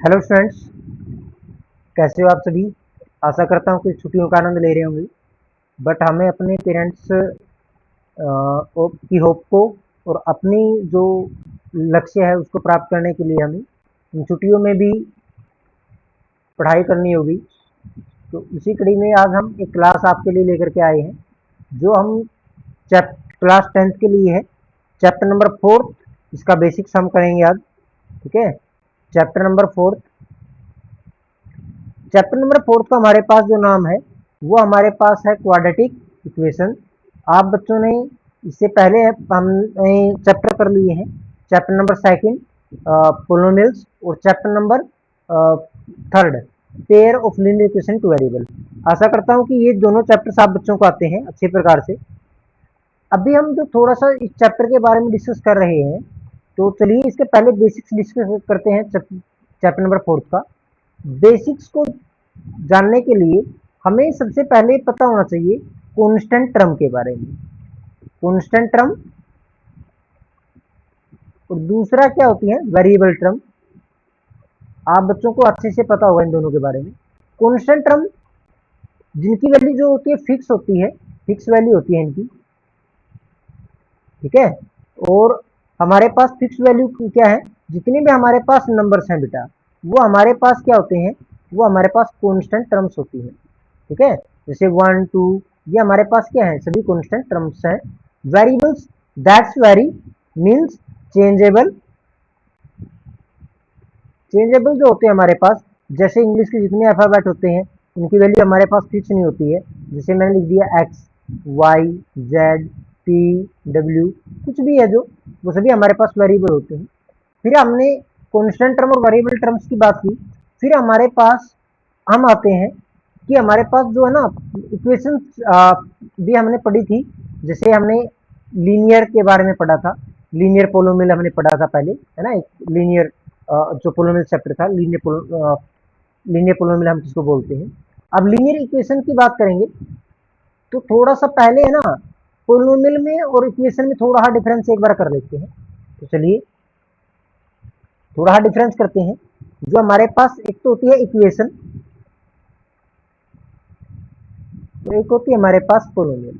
Hello students, कैसे हो आप सभी। आशा करता हूँ कि छुट्टियों का आनंद ले रहे होंगे। बट हमें अपने पेरेंट्स की होप को और अपनी जो लक्ष्य है उसको प्राप्त करने के लिए हमें इन छुट्टियों में भी पढ़ाई करनी होगी। तो इसी कड़ी में आज हम एक क्लास आपके लिए लेकर के आए हैं, जो हम क्लास 10th के लिए है। चैप्टर नंबर 4, इसका बेसिक्स हम करेंगे आज। ठीक है, चैप्टर नंबर 4। चैप्टर नंबर 4 का हमारे पास जो नाम है वो हमारे पास है क्वाड्रेटिक इक्वेशन। आप बच्चों ने इससे पहले हमने चैप्टर कर लिए हैं, चैप्टर नंबर 2 पोलिनोमियल्स और chapter number 3 pair of linear equation two variable. आशा करता हूं कि ये दोनों चैप्टर्स आप बच्चों को आते हैं अच्छे प्रकार से। अभी हम जो थोड़ा सा इस चैप्टर के बारे में डिस्कस कर रहे हैं, तो चलिए इसके पहले बेसिक्स डिस्कस करते हैं चैप्टर नंबर 4 का। बेसिक्स को जानने के लिए हमें सबसे पहले पता होना चाहिए कांस्टेंट टर्म के बारे में। कांस्टेंट टर्म और दूसरा क्या होती है, वेरिएबल टर्म। आप बच्चों को अच्छे से पता होगा इन दोनों के बारे में। कांस्टेंट टर्म जिनकी वैल्यू जो होती है फिक्स होती है, फिक्स वैल्यू होती है इनकी। ठीक है, और हमारे पास फिक्स वैल्यू क्या है, जितने भी हमारे पास नंबर्स हैं बेटा, वो हमारे पास क्या होते हैं, वो हमारे पास कांस्टेंट टर्म्स होती है। ठीक है, जैसे 1 2 ये हमारे पास क्या है, सभी कांस्टेंट टर्म्स हैं। Variables that's very means changeable. Changeable जो होते हैं हमारे पास, जैसे इंग्लिश के जितने अल्फाबेट होते हैं उनकी वैल्यू हमारे पास फिक्स नहीं होती है। जैसे मैंने लिख दिया X, Y, Z, P, W, कुछ भी है जो, वो सभी हमारे पास वेरिएबल होते हैं। फिर हमने कांस्टेंट टर्म और वेरिएबल टर्म्स की बात की। फिर हमारे पास हम आते हैं कि हमारे पास जो है ना इक्वेशन भी हमने पढ़ी थी। जैसे हमने लीनियर के बारे में पढ़ा था, लीनियर पोलोमियल हमने पढ़ा था पहले, है ना। एक लीनियर जो पोलोमियल चैप्टर था, लीनियर पोलोमियल हम जिसको बोलते हैं। अब लीनियर इक्वेशन की बात करेंगे तो थोड़ा सा पहले है ना, पोलोमियल में और इक्वेशन में थोड़ा सा डिफरेंस एक बार कर लेते हैं। तो चलिए थोड़ा सा डिफरेंस करते हैं। जो हमारे पास एक तो होती है इक्वेशन, तो एक होती है हमारे पास पोलोमियल।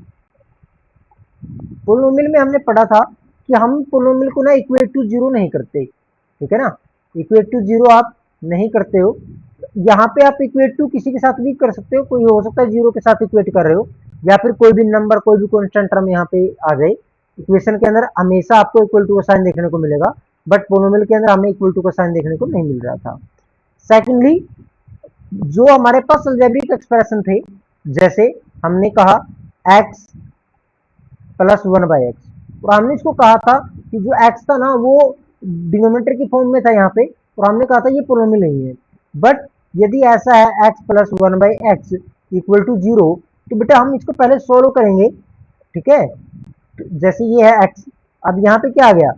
पोलोमियल में हमने पढ़ा था कि हम पोलोमियल को ना इक्वेट टू जीरो नहीं करते। ठीक है ना, इक्वेट टू जीरो आप नहीं करते हो। यहाँ पे आप इक्वेट टू किसी के साथ भी कर सकते हो, कोई हो सकता है जीरो के साथ इक्वेट कर रहे हो, या फिर कोई भी नंबर, कोई भी कॉन्स्टेंट टर्म यहाँ पे आ जाए। इक्वेशन के अंदर हमेशा आपको इक्वल टू का साइन देखने को मिलेगा, बट पोलोमियल के अंदर हमें इक्वल टू का साइन देखने को नहीं मिल रहा था। सेकेंडली, जो हमारे पास अलजेब्रिक एक्सप्रेशन थे, जैसे हमने कहा एक्स प्लस 1/x, और हमने इसको कहा था कि जो x था ना वो डिनोमिनेटर की फॉर्म में था यहाँ पे, और हमने कहा था ये पोलोमियल नहीं है। बट यदि ऐसा है x plus 1/x equal to zero, तो बेटा हम इसको पहले सोल्व करेंगे। ठीक है, तो जैसे ये है x, अब यहाँ पे क्या आ गया,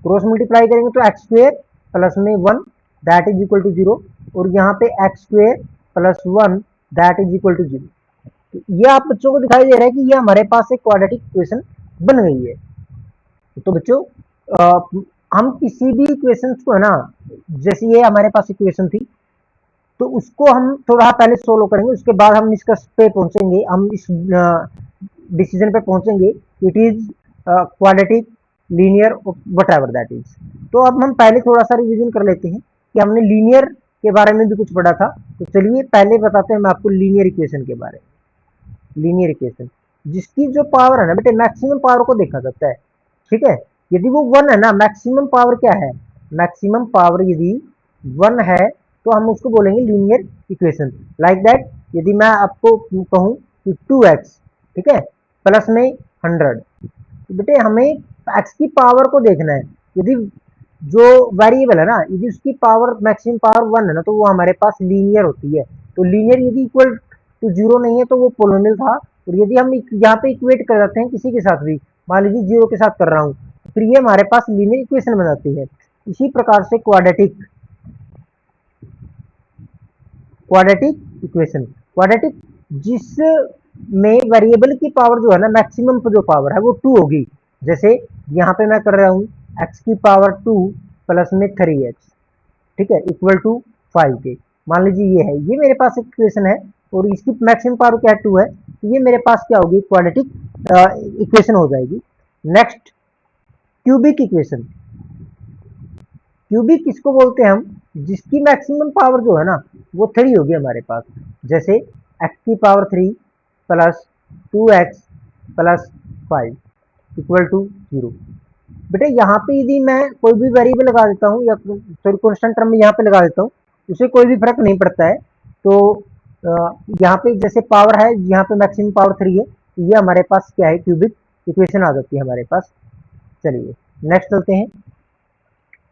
क्रॉस मल्टीप्लाई करेंगे तो एक्स स्क्वेयर प्लस में 1 that is equal to zero, और यहाँ पे X square plus 1 that is equal to zero. तो ये आप बच्चों को दिखाई दे रहा है कि ये हमारे पास एक क्वाड्रेटिक इक्वेशन बन गई है। तो बच्चों हम किसी भी इक्वेशन को है ना, जैसे ये हमारे पास इक्वेशन थी, तो उसको हम थोड़ा पहले सोल्व करेंगे, उसके बाद हम निष्कर्ष पे पहुंचेंगे, हम इस डिसीजन पे पहुंचेंगे it is quadratic, linear, what ever that is. तो अब हम पहले थोड़ा सा रिविजन कर लेते हैं कि हमने लीनियर के बारे में भी कुछ पढ़ा था। तो चलिए पहले बताते हैं हम आपको लीनियर इक्वेशन के बारे में। लीनियर इक्वेशन जिसकी जो पावर है ना बेटे, मैक्सिमम पावर को देखा जाता है। ठीक है, यदि वो 1 है ना, मैक्सिमम पावर क्या है, मैक्सिमम पावर यदि 1 है तो हम उसको बोलेंगे लीनियर इक्वेशन। लाइक दैट, यदि मैं आपको कहूं कि 2x, ठीक है, प्लस में 100, तो बेटे हमें x की पावर को देखना है। यदि जो वेरिएबल है ना, यदि उसकी पावर मैक्सिमम पावर 1 है ना, तो वो हमारे पास लीनियर होती है। तो लीनियर यदि इक्वल टू जीरो नहीं है तो वो पोलोमियल था। और यदि हम यहाँ पे इक्वेट कर जाते हैं किसी के साथ भी, मान लीजिए जीरो के साथ कर रहा हूँ, फिर ये हमारे पास लीनियर इक्वेशन बन जाती है। इसी प्रकार से क्वाड्रेटिक, क्वाड्रेटिक इक्वेशन, क्वाड्रेटिक जिसमें वेरिएबल की पावर जो है ना, मैक्सिमम जो पावर है वो 2 होगी। जैसे यहाँ पे मैं कर रहा हूँ x की पावर 2 प्लस में 3x। ठीक है, इक्वल टू 5 के। मान लीजिए ये है, ये मेरे पास इक्वेशन है और इसकी मैक्सिमम पावर क्या 2 है, तो ये मेरे पास क्या होगी, क्वाड्रेटिक इक्वेशन हो जाएगी। Next, cubic equation. क्यूबिक किसको बोलते हैं हम, जिसकी मैक्सिमम पावर जो है ना वो 3 होगी हमारे पास। जैसे x की power 3 plus 2x plus 5 equal to 0। बेटे यहाँ पे यदि मैं कोई भी वेरिएबल लगा देता हूँ या सॉरी कॉन्स्टेंट टर्म में यहाँ पे लगा देता हूँ, उसे कोई भी फर्क नहीं पड़ता है। तो यहाँ पे जैसे पावर है, यहाँ पे मैक्सिमम पावर 3 है, तो ये हमारे पास क्या है, क्यूबिक इक्वेशन आ जाती है हमारे पास। चलिए नेक्स्ट चलते हैं।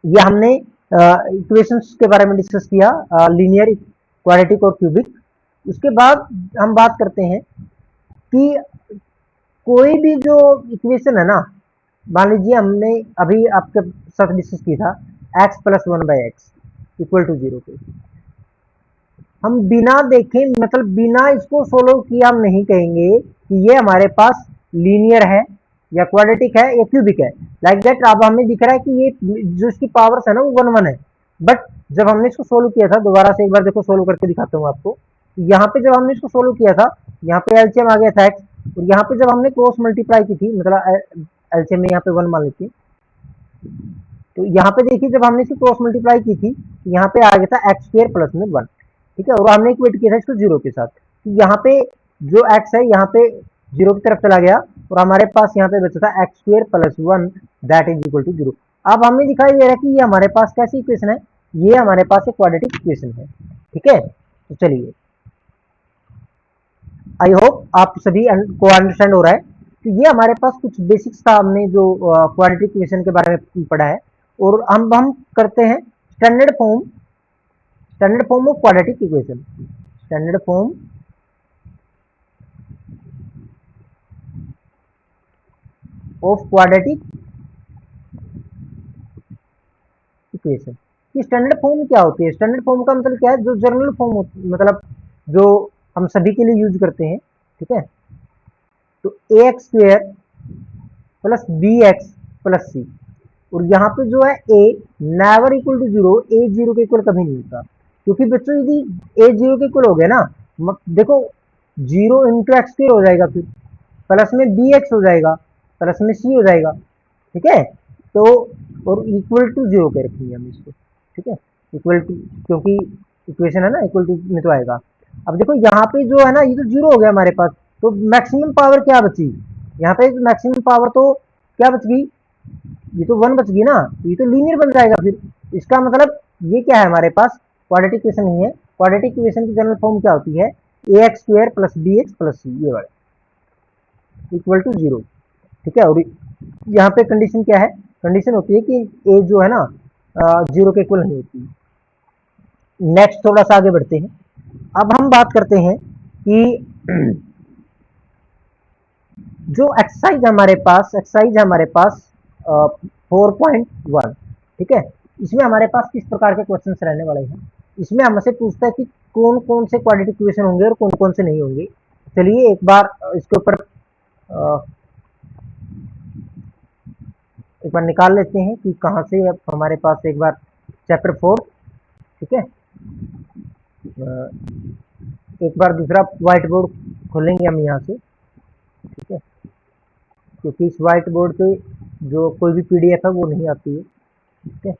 ये हमने इक्वेशंस के बारे में डिस्कस किया, लीनियर, क्वाड्रेटिक और क्यूबिक। उसके बाद हम बात करते हैं कि कोई भी जो इक्वेशन है ना, मान लीजिए हमने अभी आपके साथ डिस्कस किया था x plus 1/x equal to 0 पे, हम बिना देखे मतलब बिना इसको सोल्व किए हम नहीं कहेंगे कि ये हमारे पास लीनियर है या क्वाड्रेटिक है या क्यूबिक है। लाइक दैट अब हमें दिख रहा है कि ये जो इसकी पावर्स है ना वो 1 1 है, बट जब हमने इसको सोल्व किया था, दोबारा से एक बार देखो सोल्व करके दिखाता हूँ आपको। यहाँ पे जब हमने इसको सोल्व किया था, यहाँ पे एलसीएम आ गया था x, और यहाँ पे जब हमने क्रॉस मल्टीप्लाई की थी, मतलब एलसीएम में यहाँ पे 1 मान लेते हैं, तो यहाँ पे देखिए जब हमने इसको क्रॉस मल्टीप्लाई की थी, यहाँ पे आ गया था एक्स स्क्वायर प्लस में 1। ठीक है, और हमने इक्वेट किया था इसको 0 के साथ, तो यहाँ पे जो x है यहाँ पे 0 की तरफ चला गया और हमारे पास यहाँ पे बचा था X square plus 1 that is equal to 0। अब हमें दिखाई दे रहा है कि ये हमारे पास कैसी इक्वेशन है, ये हमारे पास एक क्वाड्रेटिक इक्वेशन है। ठीक है, तो चलिए, आई होप आप सभी को अंडरस्टैंड हो रहा है। तो ये हमारे पास कुछ बेसिक्स था, हमने जो क्वाड्रेटिक इक्वेशन के बारे में पढ़ा है। और हम करते हैं standard form of quadratic equation. Standard form of quadratic equation. ये स्टैंडर्ड फॉर्म क्या होती है, स्टैंडर्ड फॉर्म का मतलब क्या है, जो जनरल फॉर्म मतलब जो हम सभी के लिए यूज करते हैं। ठीक है, तो A X square plus B X plus C, और यहाँ पे जो है A never equal to 0, A 0 के इक्वल कभी नहीं होता। क्योंकि बच्चों यदि ए 0 के इक्वल हो गया ना, देखो 0 इंटू एक्स स्क्वेयर हो जाएगा, फिर प्लस में बी एक्स हो जाएगा, प्लस में सी हो जाएगा। ठीक है, तो और इक्वल टू 0 के रखेंगे हम इसको। ठीक है, इक्वल टू, क्योंकि इक्वेशन है ना इक्वल टू में तो आएगा। अब देखो यहाँ पे जो है ना ये तो 0 हो गया हमारे पास, तो मैक्सिमम पावर क्या बची, यहाँ पे मैक्सिमम पावर तो क्या बच गई, ये तो 1 बच गई ना, ये तो लीनियर बन जाएगा फिर। इसका मतलब ये क्या है, हमारे पास क्वाड्रेटिक इक्वेशन नहीं है। क्वाड्रेटिक इक्वेशन की जनरल फॉर्म क्या होती है, A X square plus B X plus C, ये वाला इक्वल टू 0। ठीक है, और यहाँ पे कंडीशन क्या है, कंडीशन होती है कि ए जो है ना 0 के इक्वल नहीं होती। नेक्स्ट थोड़ा सा आगे बढ़ते हैं। अब हम बात करते हैं कि जो एक्सरसाइज हमारे पास 4.1। ठीक है, इसमें हमारे पास किस प्रकार के क्वेश्चन रहने वाले हैं, इसमें हमसे पूछता है कि कौन कौन से क्वाड्रेटिक इक्वेशन होंगे और कौन कौन से नहीं होंगे। चलिए एक बार इसके ऊपर एक बार निकाल लेते हैं कि कहाँ से। अब हमारे पास एक बार चैप्टर 4, ठीक है, एक बार दूसरा व्हाइट बोर्ड खोलेंगे हम यहाँ से। ठीक है, क्योंकि इस व्हाइट बोर्ड पे जो कोई भी पीडीएफ है वो नहीं आती है। ठीक है,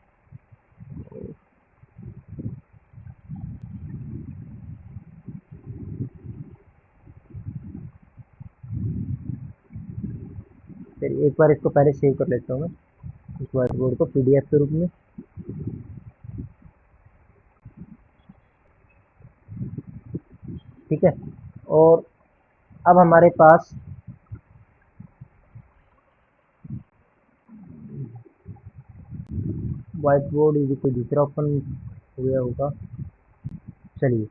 चलिए एक बार इसको पहले सेव कर लेता हूँ मैं, इस व्हाइट बोर्ड को पीडीएफ के रूप में। ठीक है, और अब हमारे पास व्हाइट बोर्ड यदि कोई दूसरा ओपन हो गया होगा, चलिए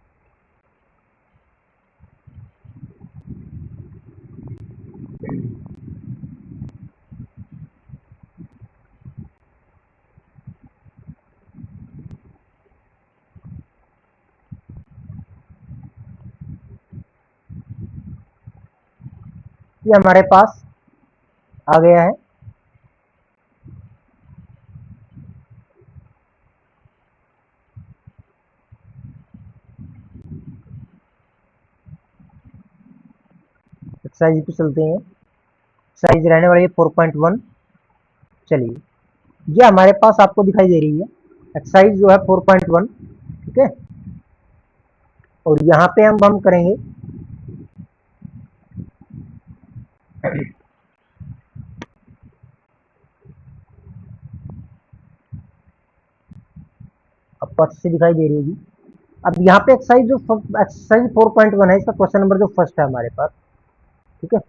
ये हमारे पास आ गया है। एक्सरसाइज पे चलते हैं। साइज रहने वाली है 4.1। चलिए, ये हमारे पास आपको दिखाई दे रही है एक्सरसाइज जो है 4.1। ठीक है, और यहाँ पे हम करेंगे आपको अच्छे से दिखाई दे रही होगी। अब यहाँ पे एक्सरसाइज 4.1 है, इसका क्वेश्चन नंबर जो फर्स्ट है हमारे पास। ठीक है,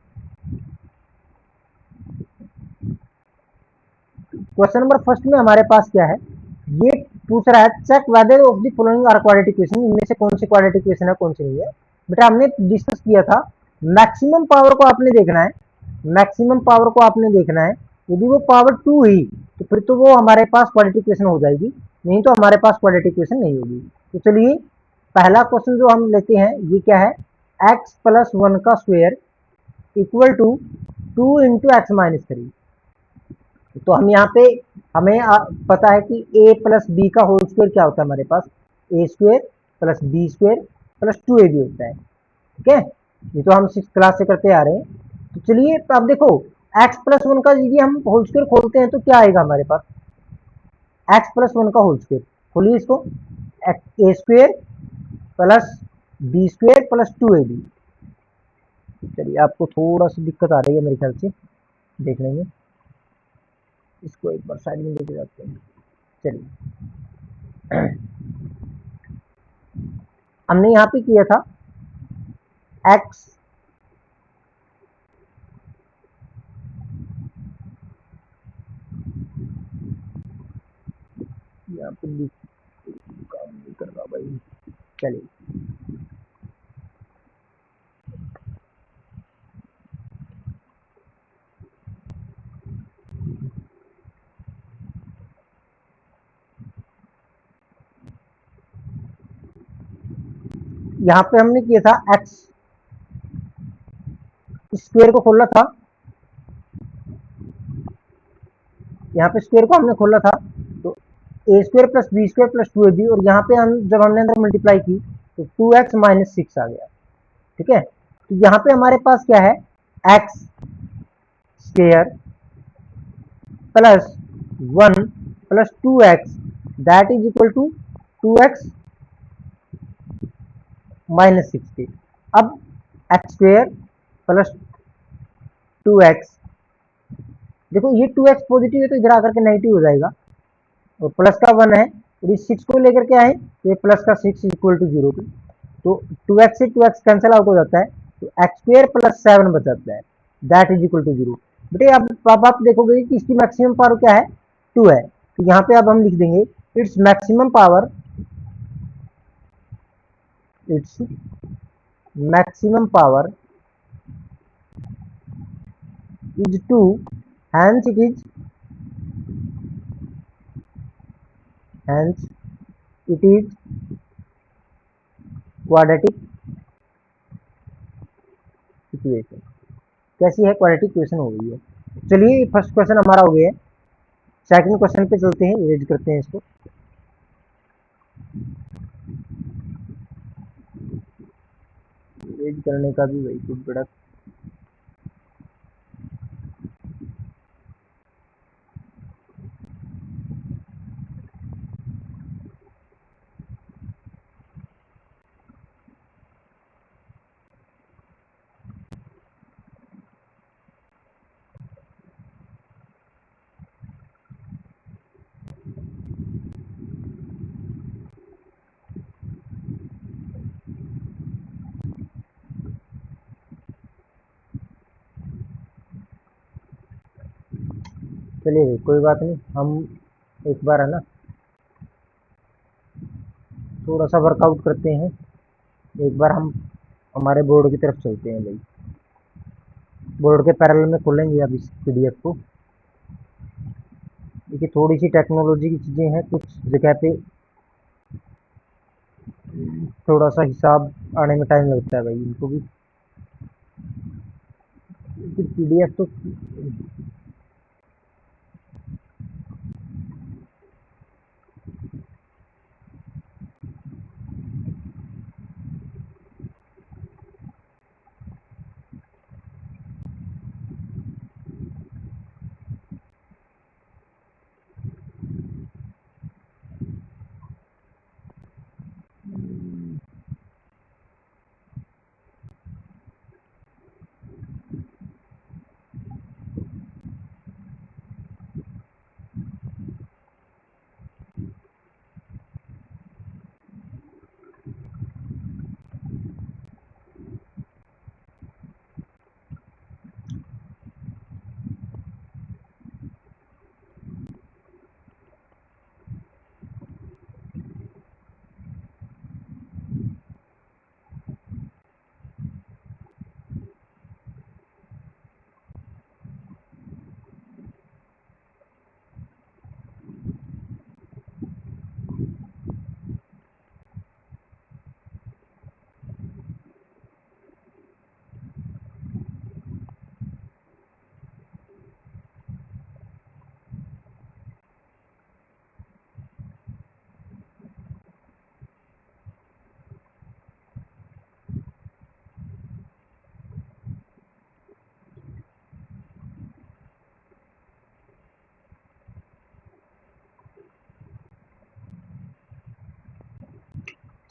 क्वेश्चन नंबर फर्स्ट में हमारे पास क्या है, ये पूछ रहा है check whether of the following are quadratic equation, इनमें से कौन सी क्वाड्रेटिक इक्वेशन है कौन सी नहीं है। बेटा हमने डिस्कस किया था मैक्सिमम पावर को आपने देखना है, मैक्सिमम पावर को आपने देखना है। यदि वो पावर 2 हुई तो फिर तो वो हमारे पास क्वाड्रेटिक इक्वेशन हो जाएगी, नहीं तो हमारे पास क्वाड्रेटिक इक्वेशन नहीं होगी। तो चलिए पहला क्वेश्चन जो हम लेते हैं ये क्या है, x प्लस 1 का square equal to 2 into X minus 3। तो हम यहाँ पे हमें पता है कि a प्लस बी का होल स्क्वायर क्या होता है हमारे पास, A square plus B square plus 2ab होता है। ठीक है, ये तो हम 6 क्लास से करते आ रहे हैं। तो चलिए अब देखो x प्लस 1 का यदि हम होल स्क्वायर खोलते हैं तो क्या आएगा हमारे पास, x प्लस 1 का होल स्क्वायर, खोलिए इसको, A square plus B square plus 2ab। चलिए आपको थोड़ा सा दिक्कत आ रही है मेरे ख्याल से, देख लेंगे, इसको एक बार साइड में लेके जाते हैं। चलिए हमने यहाँ पे किया था x यहाँ पे काम नहीं कर रहा भाई। चलिए यहाँ पे हमने किया था x स्क्वायर को खोला था, यहाँ पे स्क्वायर को हमने खोला था तो A square plus B square plus 2ab, और यहाँ पे हम जब हमने अंदर मल्टीप्लाई की तो 2x माइनस 6 आ गया। ठीक है, तो यहाँ पे हमारे पास क्या है, x square plus 1 plus 2x that is equal to 2x minus 60। अब x स्क्वायर प्लस 2x, देखो ये 2x पॉजिटिव है तो इधर आकर के नेगेटिव हो जाएगा, और प्लस का 1 है और इस 6 को लेकर के आए तो ये प्लस का 6 इक्वल टू 0 पे, तो 2x से 2x कैंसिल आउट हो जाता है, तो एक्स स्क्वायर प्लस 7 बच जाता है दैट इज इक्वल टू 0। बेटे अब आप देखोगे कि इसकी मैक्सिमम पावर क्या है, 2 है, तो यहाँ पे अब हम लिख देंगे it's maximum power, it's maximum power is 2, hence it is quadratic equation. कैसी है, क्वाड्रेटिक इक्वेशन हो गई है। चलिए फर्स्ट क्वेश्चन हमारा हो गया है, सेकंड क्वेश्चन पे चलते हैं, इरेज करते हैं इसको। इरेज करने का भी वही कुछ बड़ा, चलिए कोई बात नहीं, हम एक बार है ना थोड़ा सा वर्कआउट करते हैं, एक बार हम हमारे बोर्ड की तरफ चलते हैं भाई, बोर्ड के पैरेलल में खोलेंगे अब इस पीडीएफ को। देखिए थोड़ी सी टेक्नोलॉजी की चीज़ें हैं, कुछ जगह पे थोड़ा सा हिसाब आने में टाइम लगता है भाई इनको भी, पीडीएफ तो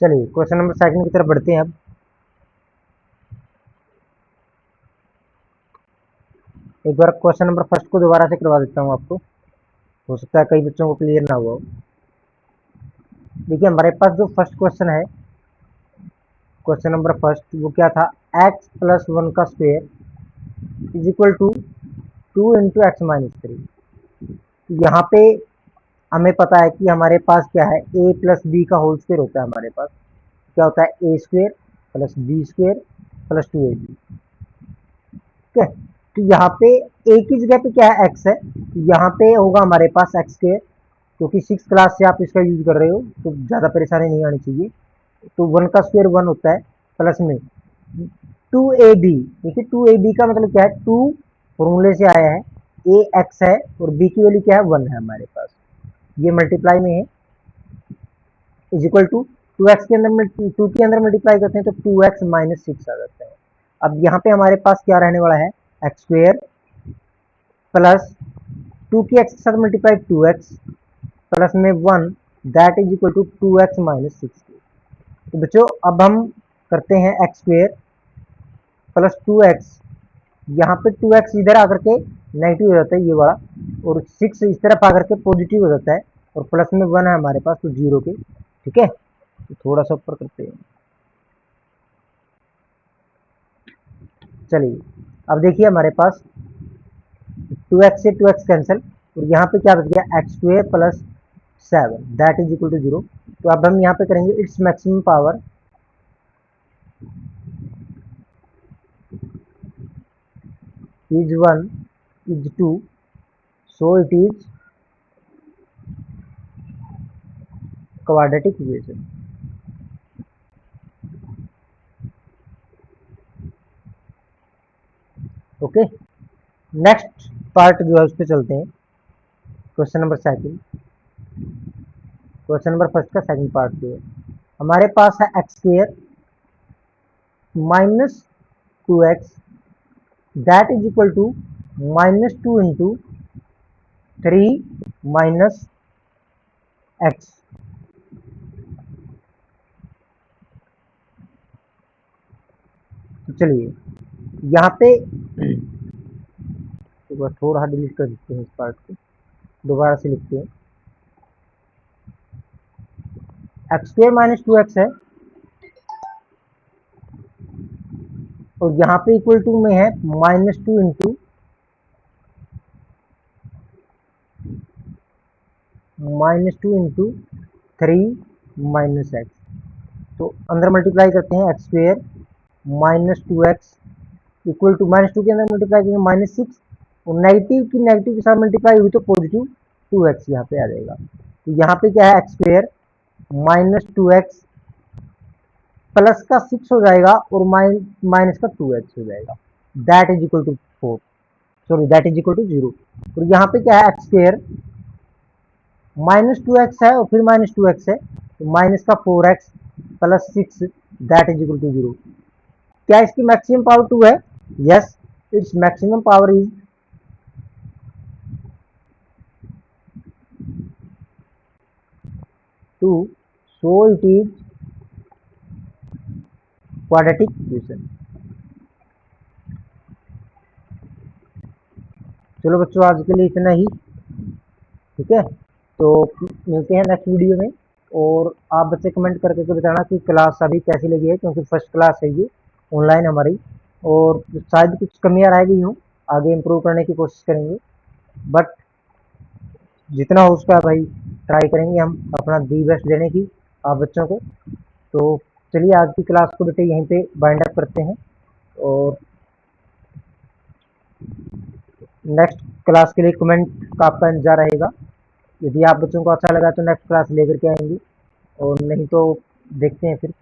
चलिए क्वेश्चन नंबर सेकंड की तरफ बढ़ते हैं। अब एक बार क्वेश्चन नंबर फर्स्ट को दोबारा से करवा देता हूँ आपको, हो सकता है कई बच्चों को क्लियर ना हुआ हो। देखिए हमारे पास जो फर्स्ट क्वेश्चन है, क्वेश्चन नंबर फर्स्ट, वो क्या था, x प्लस 1 का square is equal to 2 into X minus 3। यहाँ पे हमें पता है कि हमारे पास क्या है, a प्लस बी का होल स्क्वेयर होता है। हमारे पास क्या होता है, A square plus B square plus 2ab। ठीक है, तो यहाँ पे a की जगह पे क्या है, x है, तो यहाँ पे होगा हमारे पास एक्स स्क्वेयर, क्योंकि 6 क्लास से आप इसका यूज कर रहे हो तो ज़्यादा परेशानी नहीं आनी चाहिए। तो 1 का स्क्वायर 1 होता है, प्लस में 2ab। देखिए 2ab का मतलब क्या है, 2 फॉर्मूले से आया है, a x है और b की वैल्यू क्या है, 1 है हमारे पास, ये मल्टीप्लाई में है, इज इक्वल टू 2x के अंदर 2 के अंदर मल्टीप्लाई करते हैं तो 2x माइनस 6 आ जाता है। अब यहाँ पे हमारे पास क्या रहने वाला है, एक्स स्क्वेयर प्लस 2 की एक्स के साथ मल्टीप्लाई 2x प्लस में 1, that is equal to 2x minus 6। तो बच्चों अब हम करते हैं एक्स स्क्वेयर प्लस 2x, यहाँ पे 2x इधर आकर के नेगेटिव हो जाता है ये वाला, और 6 इस तरफ आकर के पॉजिटिव हो जाता है, और प्लस में 1 है हमारे पास तो 0 के। ठीक है, तो थोड़ा सा ऊपर करते हैं। चलिए अब देखिए हमारे पास 2x से 2x कैंसिल, और यहाँ पे क्या बच गया, X square plus 7 that is equal to 0। तो अब हम यहाँ पे करेंगे it's maximum power is 1 is 2, so it is quadratic equation। Okay, next part जो है उस पर चलते हैं, question number second. Question number first का सेकंड पार्ट जो है, हमारे पास है X square minus 2x that is equal to minus 2 into 3 minus X. तो चलिए यहाँ पे एक बार थोड़ा डिलीट कर देते हैं इस पार्ट को, दोबारा से लिखते हैं, एक्स स्क्वेयर माइनस 2x है, और यहाँ पे इक्वल टू में है minus 2 into three minus X. तो अंदर मल्टीप्लाई करते हैं, X square minus 2x equal to minus 2 के अंदर मल्टीप्लाई करेंगे माइनस 6, और नेगेटिव की नेगेटिव के साथ मल्टीप्लाई हुई तो पॉजिटिव 2x यहाँ पे आ जाएगा। तो यहाँ पे क्या है, X square minus 2x plus का 6 हो जाएगा और माइनस का 2x हो जाएगा, that is equal to 4, sorry that is equal to 0। और यहाँ पे क्या है, एक्स स्क्वेयर माइनस 2x है और फिर माइनस 2x है, तो माइनस का 4x plus 6 that is equal to 0। क्या इसकी मैक्सिमम पावर 2 है, yes, it's maximum power is 2, so it is quadratic equation. चलो बच्चों आज के लिए इतना ही, ठीक है, तो मिलते हैं नेक्स्ट वीडियो में। और आप बच्चे कमेंट करके बताना कि क्लास अभी कैसी लगी है, क्योंकि फर्स्ट क्लास है ये ऑनलाइन हमारी, और शायद कुछ कमियां रह गई हों, आगे इम्प्रूव करने की कोशिश करेंगे, बट जितना हो उसका भाई ट्राई करेंगे हम अपना दी बेस्ट देने की आप बच्चों को। तो चलिए आज की क्लास को बेटे यहीं पे बाइंड अप करते हैं, और नेक्स्ट क्लास के लिए कमेंट का आपका इंतजार रहेगा। यदि आप बच्चों को अच्छा लगा तो नेक्स्ट क्लास लेकर के आएंगे, और नहीं तो देखते हैं फिर।